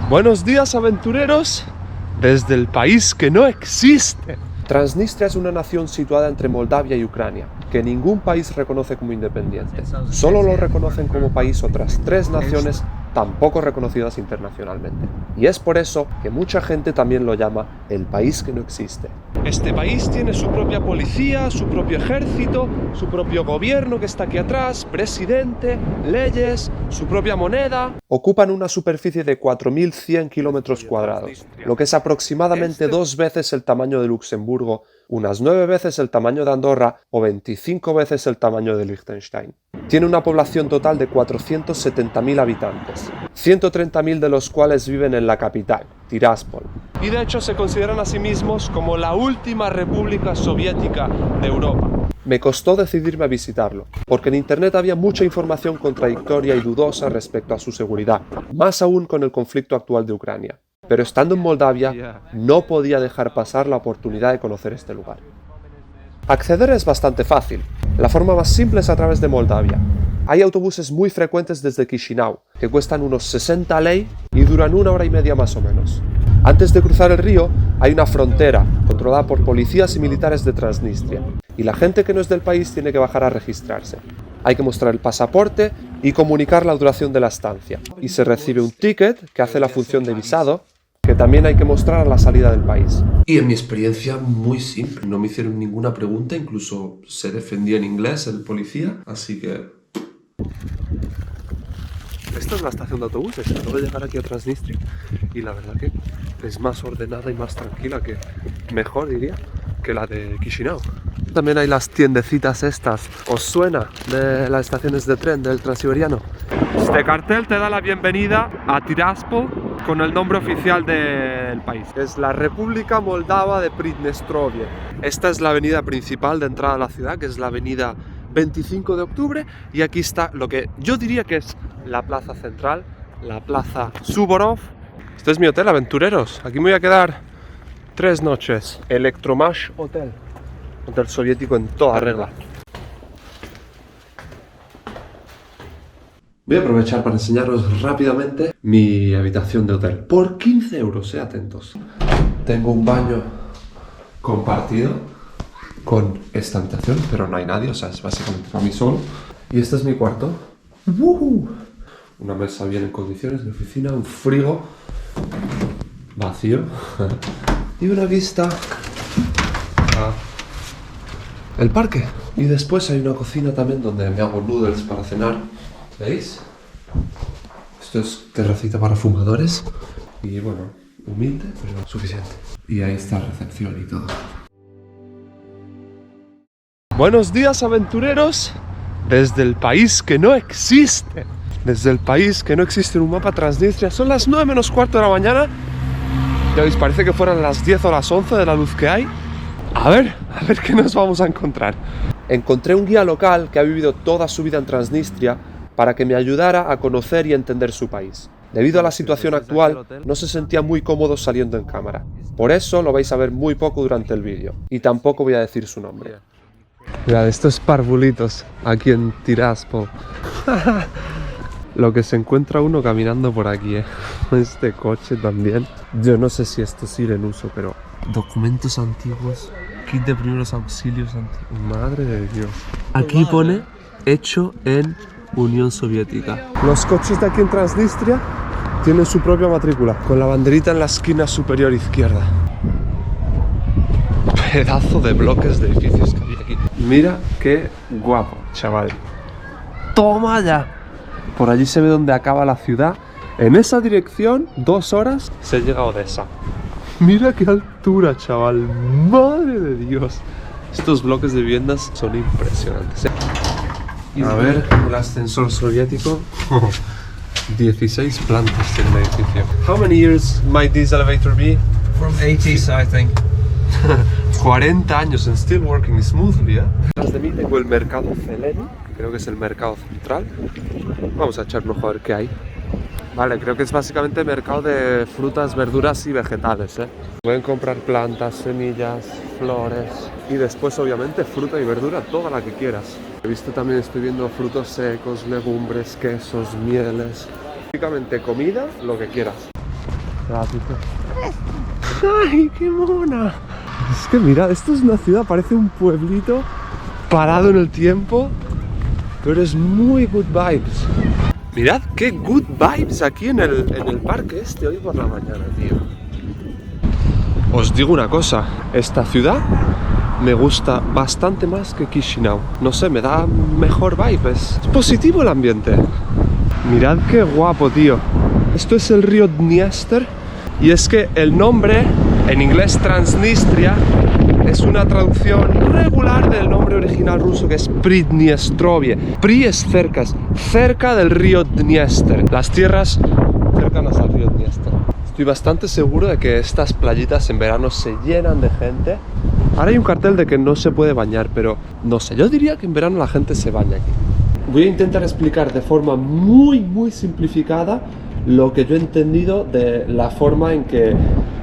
Buenos días, aventureros, desde el país que no existe. Transnistria es una nación situada entre Moldavia y Ucrania, que ningún país reconoce como independiente. Solo lo reconocen como país otras 3 naciones tampoco reconocidas internacionalmente. Y es por eso que mucha gente también lo llama el país que no existe. Este país tiene su propia policía, su propio ejército, su propio gobierno que está aquí atrás, presidente, leyes, su propia moneda. Ocupan una superficie de 4.100 kilómetros cuadrados, lo que es aproximadamente 2 veces el tamaño de Luxemburgo, unas 9 veces el tamaño de Andorra o 25 veces el tamaño de Liechtenstein. Tiene una población total de 470.000 habitantes, 130.000 de los cuales viven en la capital, Tiraspol. Y de hecho se consideran a sí mismos como la última república soviética de Europa. Me costó decidirme a visitarlo, porque en internet había mucha información contradictoria y dudosa respecto a su seguridad, más aún con el conflicto actual de Ucrania. Pero estando en Moldavia, no podía dejar pasar la oportunidad de conocer este lugar. Acceder es bastante fácil. La forma más simple es a través de Moldavia. Hay autobuses muy frecuentes desde Chisinau, que cuestan unos 60 lei y duran 1 hora y media más o menos. Antes de cruzar el río, hay una frontera controlada por policías y militares de Transnistria, y la gente que no es del país tiene que bajar a registrarse. Hay que mostrar el pasaporte y comunicar la duración de la estancia, y se recibe un ticket que hace la función de visado, que también hay que mostrar a la salida del país. Y en mi experiencia, muy simple, no me hicieron ninguna pregunta, incluso se defendía en inglés el policía, así que... Esta es la estación de autobuses, acabo de llegar aquí a Transnistria y la verdad que es más ordenada y más tranquila, que mejor diría que la de Chisinau. También hay las tiendecitas estas. ¿Os suena de las estaciones de tren del Transiberiano? Este cartel te da la bienvenida a Tiraspol con el nombre oficial del país. Es la República Moldava de Pridnestrovie. Esta es la avenida principal de entrada a la ciudad, que es la avenida 25 de octubre, y aquí está lo que yo diría que es la plaza central, la plaza Suvorov. Este es mi hotel, aventureros. Aquí me voy a quedar 3 noches. Elektromash Hotel. Hotel soviético en toda regla. Voy a aprovechar para enseñaros rápidamente mi habitación de hotel. Por 15 euros, atentos. Tengo un baño compartido con esta habitación, pero no hay nadie, o sea, es básicamente para mí solo. Y este es mi cuarto. Una mesa bien en condiciones, mi oficina, un frigo vacío y una vista al parque. Y después hay una cocina también donde me hago noodles para cenar. ¿Veis? Esto es terracita para fumadores y bueno, humilde, pero suficiente. Y ahí está la recepción y todo. Buenos días, aventureros, desde el país que no existe. Desde el país que no existe en un mapa, Transnistria. Son las 9 menos cuarto de la mañana. Ya veis, parece que fueran las 10 o las 11 de la luz que hay. A ver qué nos vamos a encontrar. Encontré un guía local que ha vivido toda su vida en Transnistria para que me ayudara a conocer y entender su país. Debido a la situación actual, no se sentía muy cómodo saliendo en cámara. Por eso lo vais a ver muy poco durante el vídeo. Y tampoco voy a decir su nombre. Mirad, estos parvulitos aquí en Tiraspol. Lo que se encuentra uno caminando por aquí, Este coche también. Yo no sé si esto sigue en uso, pero... Documentos antiguos, kit de primeros auxilios antiguos. Madre de Dios. Aquí pone hecho en Unión Soviética. Los coches de aquí en Transnistria tienen su propia matrícula, con la banderita en la esquina superior izquierda. Pedazo de bloques de edificios que hay aquí. Mira qué guapo, chaval. ¡Toma ya! Por allí se ve donde acaba la ciudad. En esa dirección, 2 horas, se llega a Odessa. Mira qué altura, chaval. ¡Madre de Dios! Estos bloques de viviendas son impresionantes. A ver, el ascensor soviético. 16 plantas tiene el edificio. How many years might this elevator be? From 80s, I think. 40 años and still working smoothly, Detrás de mí tengo el mercado Zeleni, creo que es el mercado central. Vamos a echar un ojo a ver qué hay. Vale, creo que es básicamente mercado de frutas, verduras y vegetales, Pueden comprar plantas, semillas, flores y después obviamente fruta y verdura, toda la que quieras. He visto también, estoy viendo frutos secos, legumbres, quesos, mieles. Básicamente comida, lo que quieras. Gracias. ¡Ay, qué mona! Es que mirad, esto es una ciudad, parece un pueblito parado en el tiempo, pero es muy good vibes. Mirad qué good vibes aquí en el parque este hoy por la mañana, tío. Os digo una cosa, esta ciudad me gusta bastante más que Chisinau. No sé, me da mejor vibe, es positivo el ambiente. Mirad qué guapo, tío. Esto es el río Dniester y es que el nombre, en inglés Transnistria, es una traducción regular del nombre original ruso que es Pridniestrovie. Pri es cerca del río Dniester, las tierras cercanas al río Dniester. Estoy bastante seguro de que estas playitas en verano se llenan de gente. Ahora hay un cartel de que no se puede bañar, pero no sé, yo diría que en verano la gente se baña aquí. Voy a intentar explicar de forma muy simplificada lo que yo he entendido de la forma en que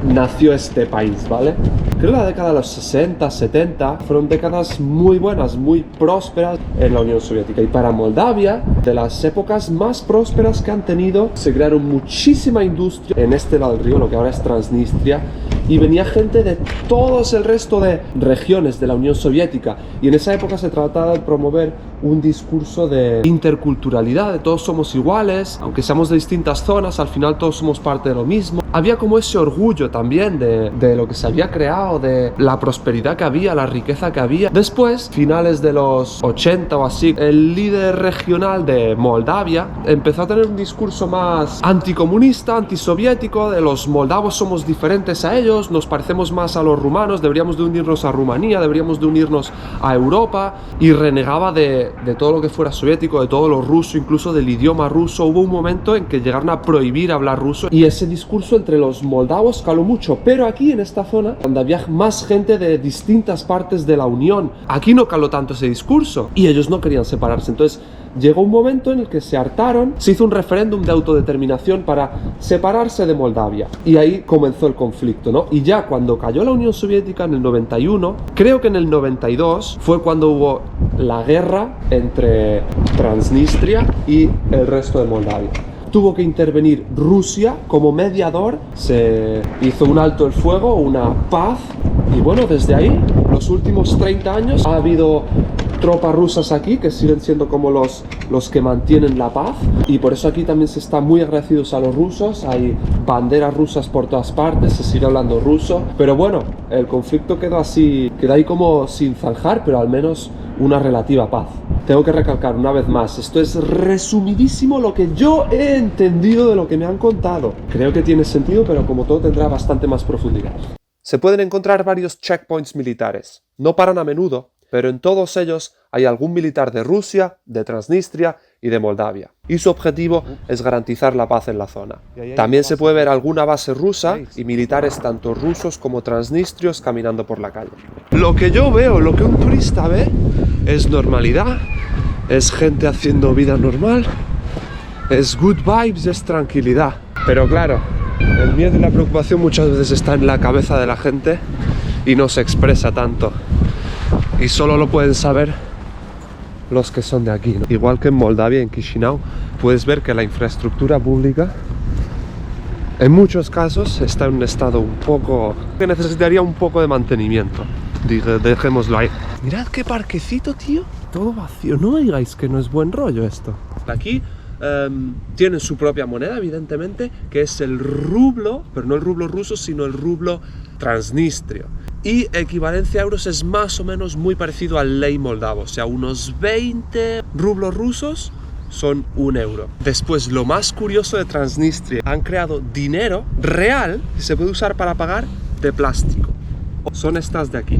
nació este país, ¿vale? Creo que la década de los 60, 70 fueron décadas muy buenas, muy prósperas en la Unión Soviética. Y para Moldavia, de las épocas más prósperas que han tenido, se crearon muchísima industria en este lado del río, lo que ahora es Transnistria, y venía gente de todos el resto de regiones de la Unión Soviética. Y en esa época se trataba de promover un discurso de interculturalidad, de todos somos iguales, aunque seamos de distintas zonas, al final todos somos parte de lo mismo. Había como ese orgullo también de lo que se había creado, de la prosperidad que había, la riqueza que había. Después, finales de los 80 o así, el líder regional de Moldavia empezó a tener un discurso más anticomunista, antisoviético, de los moldavos somos diferentes a ellos, nos parecemos más a los rumanos, deberíamos de unirnos a Rumanía, deberíamos de unirnos a Europa, y renegaba de todo lo que fuera soviético, de todo lo ruso, incluso del idioma ruso. Hubo un momento en que llegaron a prohibir hablar ruso y ese discurso entre los moldavos caló mucho, pero aquí en esta zona, donde había más gente de distintas partes de la Unión, aquí no caló tanto ese discurso y ellos no querían separarse. Entonces llegó un momento en el que se hartaron, se hizo un referéndum de autodeterminación para separarse de Moldavia y ahí comenzó el conflicto, ¿no? Y ya cuando cayó la Unión Soviética en el 91, creo que en el 92 fue cuando hubo la guerra entre Transnistria y el resto de Moldavia. Tuvo que intervenir Rusia como mediador, se hizo un alto el fuego, una paz, y bueno, desde ahí, los últimos 30 años, ha habido tropas rusas aquí que siguen siendo como los que mantienen la paz, y por eso aquí también se está muy agradecidos a los rusos, hay banderas rusas por todas partes, se sigue hablando ruso, pero bueno, el conflicto quedó así, quedó ahí como sin zanjar, pero al menos una relativa paz. Tengo que recalcar una vez más, esto es resumidísimo lo que yo he entendido de lo que me han contado. Creo que tiene sentido, pero como todo tendrá bastante más profundidad. Se pueden encontrar varios checkpoints militares. No paran a menudo, pero en todos ellos hay algún militar de Rusia, de Transnistria y de Moldavia. Y su objetivo es garantizar la paz en la zona. También se puede ver alguna base rusa y militares tanto rusos como transnistrios caminando por la calle. Lo que yo veo, lo que un turista ve, es normalidad, es gente haciendo vida normal, es good vibes, es tranquilidad. Pero claro, el miedo y la preocupación muchas veces está en la cabeza de la gente y no se expresa tanto. Y solo lo pueden saber los que son de aquí, ¿no? Igual que en Moldavia, en Chisinau, puedes ver que la infraestructura pública en muchos casos está en un estado un poco que necesitaría un poco de mantenimiento. Dejémoslo ahí. Mirad qué parquecito, tío. Todo vacío. No digáis que no es buen rollo esto. Aquí tienen su propia moneda, evidentemente, que es el rublo, pero no el rublo ruso, sino el rublo transnistrio. Y equivalencia a euros es más o menos muy parecido al lei moldavo, o sea, unos 20 rublos rusos son 1 euro. Después, lo más curioso de Transnistria, han creado dinero real que se puede usar para pagar de plástico. Son estas de aquí,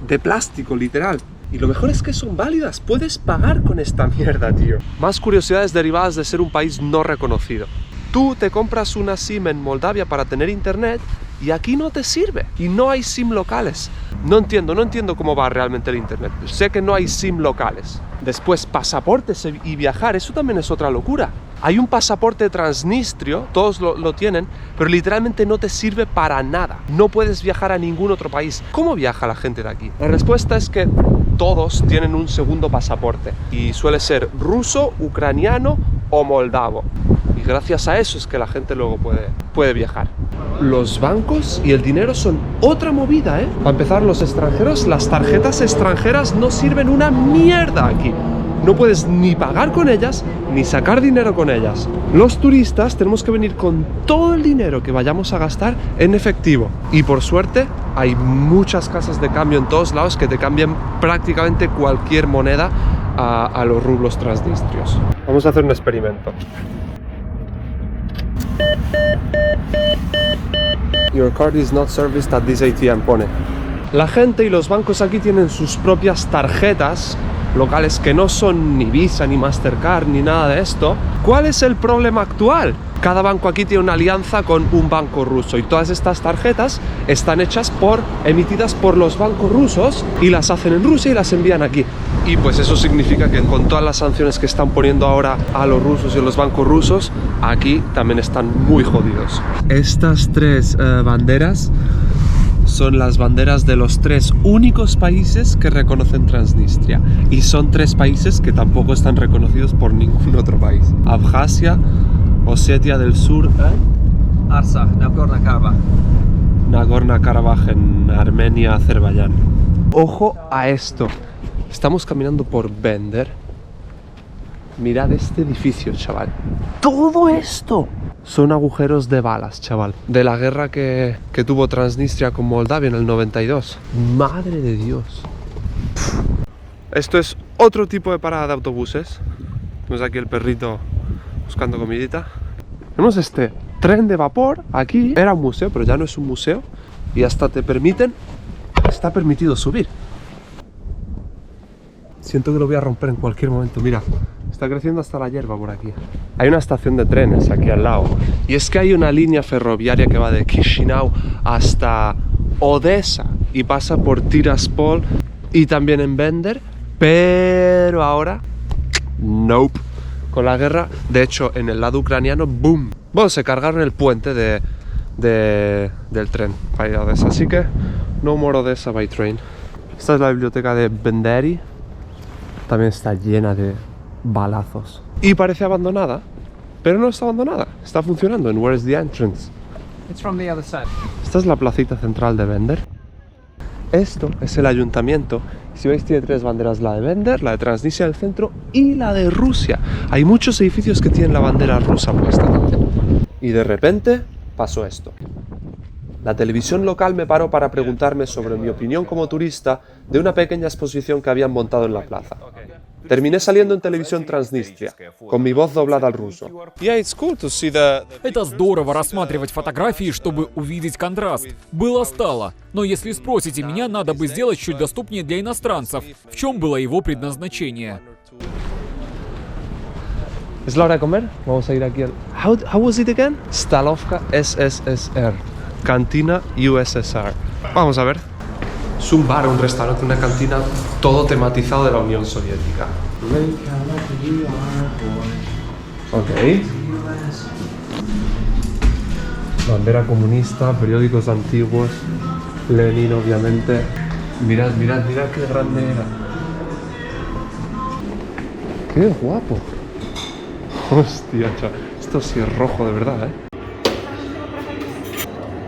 de plástico, literal. Y lo mejor es que son válidas, puedes pagar con esta mierda, tío. Más curiosidades derivadas de ser un país no reconocido. Tú te compras una SIM en Moldavia para tener internet y aquí no te sirve. Y no hay SIM locales. No entiendo cómo va realmente el internet. Sé que no hay SIM locales. Después, pasaportes y viajar, eso también es otra locura. Hay un pasaporte transnistrio, todos lo tienen, pero literalmente no te sirve para nada. No puedes viajar a ningún otro país. ¿Cómo viaja la gente de aquí? La respuesta es que todos tienen un segundo pasaporte y suele ser ruso, ucraniano o moldavo. Y gracias a eso es que la gente luego puede viajar. Los bancos y el dinero son otra movida, ¿eh? Para empezar, los extranjeros, las tarjetas extranjeras no sirven una mierda aquí. No puedes ni pagar con ellas, ni sacar dinero con ellas. Los turistas tenemos que venir con todo el dinero que vayamos a gastar en efectivo. Y por suerte, hay muchas casas de cambio en todos lados que te cambian prácticamente cualquier moneda a los rublos transnistrios. Vamos a hacer un experimento. Your card is not serviced at this ATM, pone. La gente y los bancos aquí tienen sus propias tarjetas locales que no son ni Visa, ni Mastercard, ni nada de esto. ¿Cuál es el problema actual? Cada banco aquí tiene una alianza con un banco ruso y todas estas tarjetas están hechas emitidas por los bancos rusos y las hacen en Rusia y las envían aquí. Y pues eso significa que con todas las sanciones que están poniendo ahora a los rusos y a los bancos rusos, aquí también están muy jodidos. Estas tres banderas son las banderas de los tres únicos países que reconocen Transnistria. Y son tres países que tampoco están reconocidos por ningún otro país. Abjasia, Osetia del Sur, Artsaj, Nagorno-Karabaj. Nagorno-Karabaj en Armenia, Azerbaiyán. Ojo a esto. Estamos caminando por Bender. Mirad este edificio, chaval. Todo esto son agujeros de balas, chaval. De la guerra que tuvo Transnistria con Moldavia en el 92. Madre de Dios. Esto es otro tipo de parada de autobuses. Tenemos aquí el perrito buscando comidita. Tenemos este tren de vapor. Aquí era un museo, pero ya no es un museo. Y hasta está permitido subir. Siento que lo voy a romper en cualquier momento. Mira, está creciendo hasta la hierba por aquí. Hay una estación de trenes aquí al lado. Y es que hay una línea ferroviaria que va de Chisinau hasta Odessa y pasa por Tiraspol y también en Bender. Pero ahora, nope. Con la guerra, de hecho, en el lado ucraniano, boom. Bueno, se cargaron el puente del tren para ir a Odessa. Así que, no more Odessa by train. Esta es la biblioteca de Benderi. También está llena de balazos. Y parece abandonada, pero no está abandonada. Está funcionando en Where's the Entrance. It's from the other side. Esta es la placita central de Bender. Esto es el ayuntamiento. Si veis, tiene tres banderas: la de Bender, la de Transnistria del centro y la de Rusia. Hay muchos edificios que tienen la bandera rusa puesta también. Y de repente pasó esto. La televisión local me paró para preguntarme sobre mi opinión como turista de una pequeña exposición que habían montado en la plaza. Terminé saliendo en televisión Transnistria, con mi voz doblada al ruso. Это здорово рассматривать фотографии, чтобы увидеть контраст. Было-стало. Но если спросите меня, надо бы сделать чуть доступнее для иностранцев. В чем было его предназначение? ¿Es la hora de comer? Vamos a ir aquí al... How was it again? Stalovka SSSR. Cantina USSR. Vamos a ver. Es un bar, un restaurante, una cantina, todo tematizado de la Unión Soviética. Ok. Bandera comunista, periódicos antiguos, Lenin obviamente. Mirad, mirad, mirad qué grande era. Qué guapo. Hostia, chaval. Esto sí es rojo de verdad, ¿eh?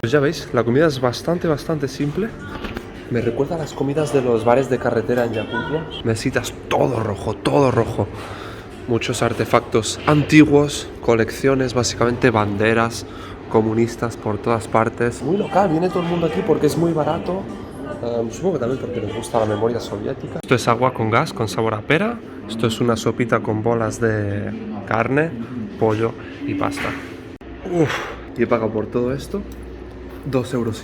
Pues ya veis, la comida es bastante simple. Me recuerda a las comidas de los bares de carretera en Yakutia. Mesitas todo rojo. Muchos artefactos antiguos, colecciones, básicamente banderas comunistas por todas partes. Muy local, viene todo el mundo aquí porque es muy barato. Supongo que también porque les gusta la memoria soviética. Esto es agua con gas, con sabor a pera. Esto es una sopita con bolas de carne, pollo y pasta. Uf, y he pagado por todo esto 2,5 euros.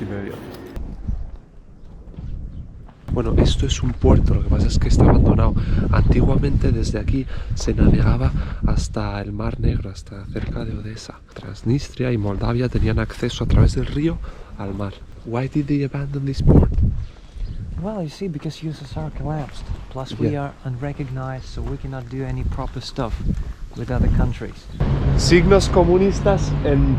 Bueno, esto es un puerto, lo que pasa es que está abandonado. Antiguamente desde aquí se navegaba hasta el Mar Negro, hasta cerca de Odessa. Transnistria y Moldavia tenían acceso a través del río al mar. Why did they abandon this port? Well, you see, because USSR collapsed. Plus, we are unrecognized, so we cannot do any proper stuff with other countries. Signos comunistas en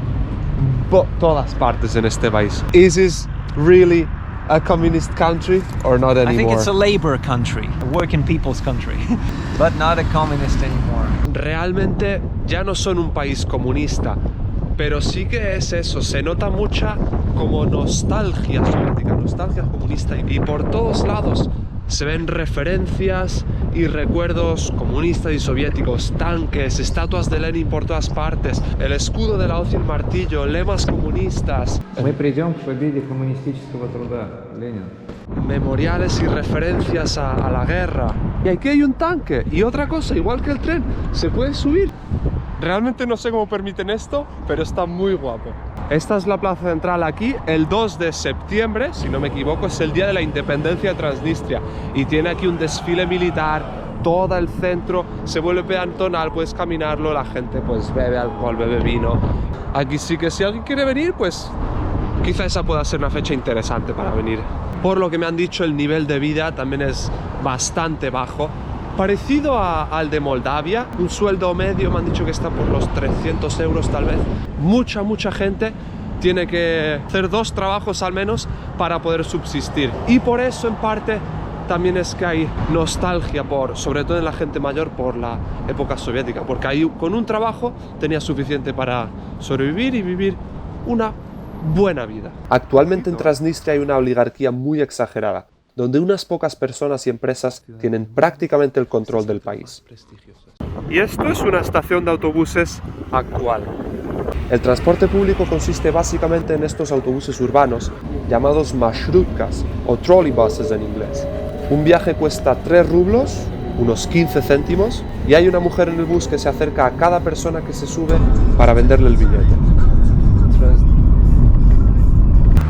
todas partes en este país. Is this really a communist country or not anymore? I think it's a labor country, a working people's country, but not a communist anymore. realmente ya no son un país comunista, pero sí que es eso, se nota mucha como nostalgia soviética, nostalgia comunista, y por todos lados se ven referencias y recuerdos comunistas y soviéticos, tanques, estatuas de Lenin por todas partes, el escudo de la hoz y el martillo, lemas comunistas. Мы придем к победе коммунистического труда, Ленин. Memoriales y referencias a la guerra. Y aquí hay un tanque y otra cosa, igual que el tren, se puede subir. Realmente no sé cómo permiten esto, pero está muy guapo. Esta es la plaza central aquí. El 2 de septiembre, si no me equivoco, es el día de la independencia de Transnistria. Y tiene aquí un desfile militar, todo el centro se vuelve peatonal, puedes caminarlo, la gente pues bebe alcohol, bebe vino. Aquí sí que si alguien quiere venir, pues quizá esa pueda ser una fecha interesante para venir. Por lo que me han dicho, el nivel de vida también es bastante bajo, parecido al de Moldavia. Un sueldo medio me han dicho que está por los 300 euros tal vez. Mucha gente tiene que hacer 2 trabajos al menos para poder subsistir, y por eso en parte también es que hay nostalgia, sobre todo en la gente mayor, por la época soviética, porque ahí con un trabajo tenía suficiente para sobrevivir y vivir una buena vida. Actualmente en Transnistria hay una oligarquía muy exagerada, donde unas pocas personas y empresas tienen prácticamente el control del país. Y esto es una estación de autobuses actual. El transporte público consiste básicamente en estos autobuses urbanos, llamados marshrutkas o trolleybuses en inglés. Un viaje cuesta 3 rublos, unos 15 céntimos, y hay una mujer en el bus que se acerca a cada persona que se sube para venderle el billete.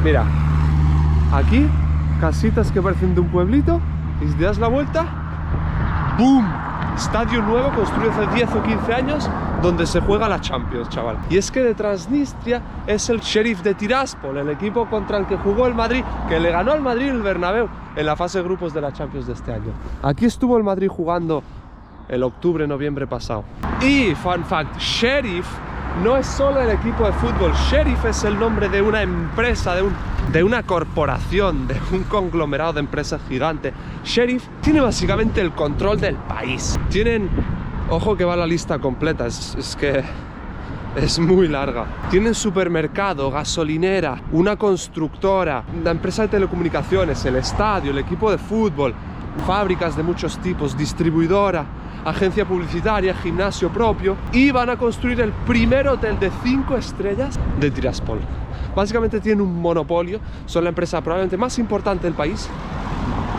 Mira, aquí, casitas que parecen de un pueblito, y si te das la vuelta, ¡boom! Estadio nuevo construido hace 10 o 15 años, donde se juega la Champions, chaval. Y es que de Transnistria es el Sheriff de Tiraspol, el equipo contra el que jugó el Madrid, que le ganó al Madrid el Bernabéu en la fase de grupos de la Champions de este año. Aquí estuvo el Madrid jugando el octubre-noviembre pasado. Y, fun fact, Sheriff no es solo el equipo de fútbol. Sheriff es el nombre de una empresa, de una corporación, de un conglomerado de empresas gigante. Sheriff tiene básicamente el control del país. Tienen, ojo que va la lista completa, es que es muy larga. Tienen supermercado, gasolinera, una constructora, una empresa de telecomunicaciones, el estadio, el equipo de fútbol, fábricas de muchos tipos, distribuidora, agencia publicitaria, gimnasio propio, y van a construir el primer hotel de 5 estrellas de Tiraspol. Básicamente tienen un monopolio, son la empresa probablemente más importante del país,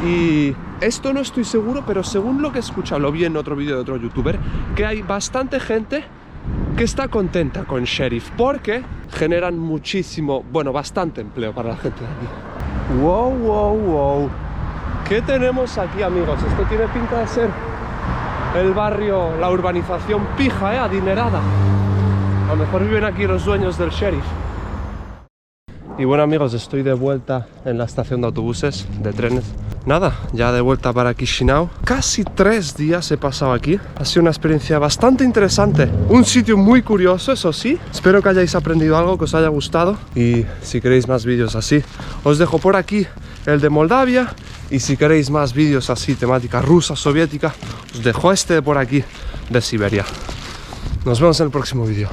y esto no estoy seguro, pero según lo que he escuchado, lo vi en otro vídeo de otro youtuber, que hay bastante gente que está contenta con Sheriff porque generan muchísimo, bueno, bastante empleo para la gente de aquí. Wow. ¿Qué tenemos aquí, amigos? Esto tiene pinta de ser el barrio, la urbanización pija, adinerada. A lo mejor viven aquí los dueños del Sheriff. Y bueno, amigos, estoy de vuelta en la estación de autobuses, de trenes. Nada, ya de vuelta para Chisinau. Casi 3 días he pasado aquí. Ha sido una experiencia bastante interesante. Un sitio muy curioso, eso sí. Espero que hayáis aprendido algo, que os haya gustado. Y si queréis más vídeos así, os dejo por aquí el de Moldavia. Y si queréis más vídeos así, temática rusa, soviética, os dejo este de por aquí, de Siberia. Nos vemos en el próximo vídeo.